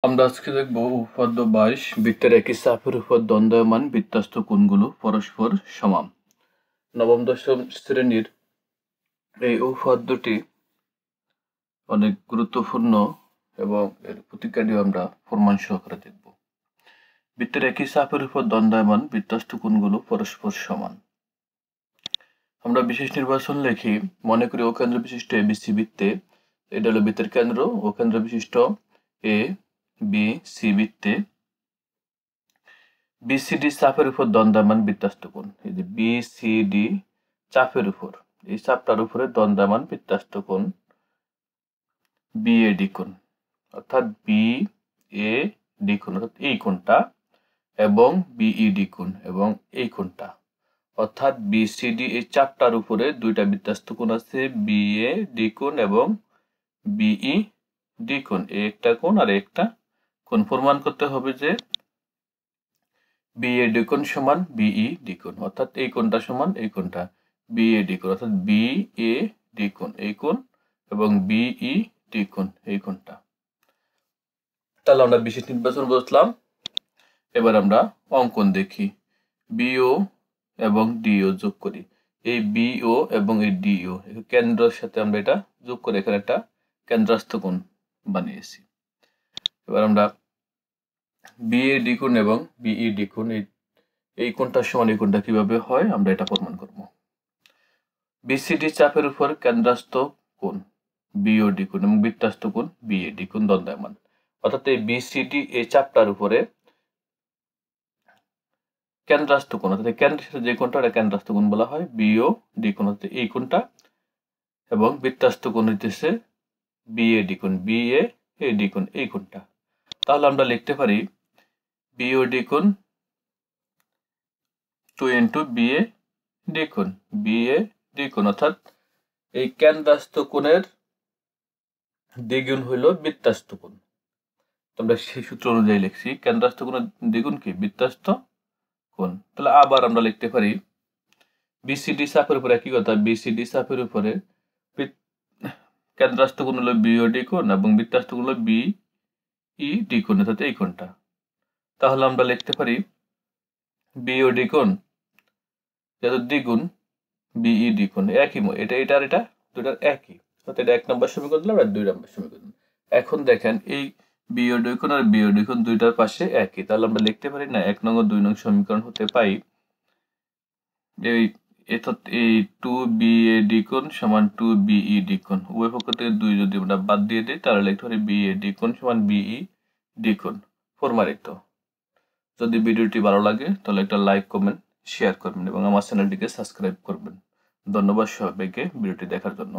আমরা আজকে দেখব উপপাদ্য 22 বৃত্তের একই চাপের উপর দ্বন্দ্বায়মান বৃত্তস্থ কোণগুলো পরস্পর সমান। নবম দশম শ্রেণীর এই উপপাদ্যটি অনেক গুরুত্বপূর্ণ এবং এর প্রতিক্রিয়াটিও আমরা প্রমাণ সহকারে দেখব। বৃত্তের একই চাপের উপর দ্বন্দ্বায়মান বৃত্তস্থ কোণগুলো পরস্পর সমান। আমরা বিশেষ নির্বাচন লিখি, মনে করি ও কেন্দ্র বিশিষ্ট এবিসি বৃত্তে, এটা হলো বৃত্তের কেন্দ্র, ও কেন্দ্র বিশিষ্ট এ বি সি বৃত্তে বিসিডি চাপের উপর দ্বন্দ্বায়মান বৃত্তস্থ কোণ। এই যে বিসিডি চাপের উপর, এই চাপটার উপরে দ্বন্দ্বায়মান বৃত্তস্থ কোণ বিএডি কোণ, অর্থাৎ বিএডি কোণ অর্থাৎ এই কোণটা, এবং বিইডি কোণ এবং এই কোণটা, অর্থাৎ বিসিডি এই চাপটার উপরে দুইটা বৃত্তস্থ কোণ আছে, বিএডি কোণ এবং বিইডি কোণ, একটা কোণ আর একটা কোণ। প্রমাণ করতে হবে যে বিএডি কোণ সমান বিইডি কোণ, অর্থাৎ এই কোণটা সমান এই কোণটা বিএডি কোণ, অর্থাৎ বিএডি কোণ এই কোণ এবং বিইডি কোণ এই কোণটা। তাহলে আমরা বিশেষ নির্বাচন বসলাম। এবার আমরা অঙ্কন দেখি, বিও এবং ডিও যোগ করি। এই বিও এবং এই ডিও কেন্দ্রের সাথে আমরা এটা যোগ করে এখানে একটা কেন্দ্রস্থ কোণ বানিয়েছি। এবার আমরা বিএডি কোণ এবং বিইডি কোণ এই কোণটার সমান এই কোণটা কিভাবে হয় আমরা এটা প্রমাণ করব। বিসিডি চাপের উপর কেন্দ্রস্থ কোণ বিওডি কোণ এবং বৃত্তস্থ কোণ বিএডি কোণ দ্বন্দ্বায়মান, অর্থাৎ এই বিসিডি এই চাপটার উপরে কেন্দ্রস্থ কোণ, অর্থাৎ কেন্দ্রের সাথে যে কোণটা এটা কেন্দ্রস্থ কোণ বলা হয়, বিওডি কোণ অর্থাৎ এই কোণটা, এবং বৃত্তস্থ কোণ হইতেছে বিএডি কোণ, বিএডি কোণ এই কোণটা। তাহলে আমরা লিখতে পারি বিওডি কোণ 2 ইন্টু বিএডি কোণ, বিএডি কোণ অর্থাৎ এই কেন্দ্রস্থ কোণের দ্বিগুণ হইল বৃত্তস্থ কোণ। আমরা সেই সূত্র অনুযায়ী লিখছি, কেন্দ্রস্থ কোণের দ্বিগুণ কি বৃত্তস্থ কোণ। তাহলে আবার আমরা লিখতে পারি বিসিডি চাপের উপরে একই কথা, বিসিডি চাপের উপরে কেন্দ্রস্থ কোণ হলো বিওডি কোণ এবং বৃত্তস্থ কোণ হলো বিইডি কোণ অর্থাৎ এই কোণটা। তাহলে আমরা লিখতে পারি বিওডি কোণ যেহেতু দ্বিগুণ বিইডি কোণ একই, এটা এটা আর এটা দুটার একই, অর্থাৎ এটা 1 নম্বর সমীকরণ দিলাম আর 2 নম্বর সমীকরণ। এখন দেখেন এই বিওডি কোণ আর বিওডি কোণ দুইটার পাশে একই, তাহলে আমরা লিখতে পারি না 1 নং ও 2 নং সমীকরণ হতে পাই এই 2 বিএডি কোণ সমান 2 বিইডি কোণ, উভয় পক্ষ থেকে 2 যদি আমরা বাদ দিয়ে দিই তাহলে লিখতে পারি বিএডি কোণ সমান বিইডি কোণ। প্রমাণিত। যদি ভিডিওটি ভালো লাগে তাহলে একটা লাইক, কমেন্ট, শেয়ার করবেন এবং আমার চ্যানেলটিকে সাবস্ক্রাইব করবেন। ধন্যবাদ সবাইকে ভিডিওটি দেখার জন্য।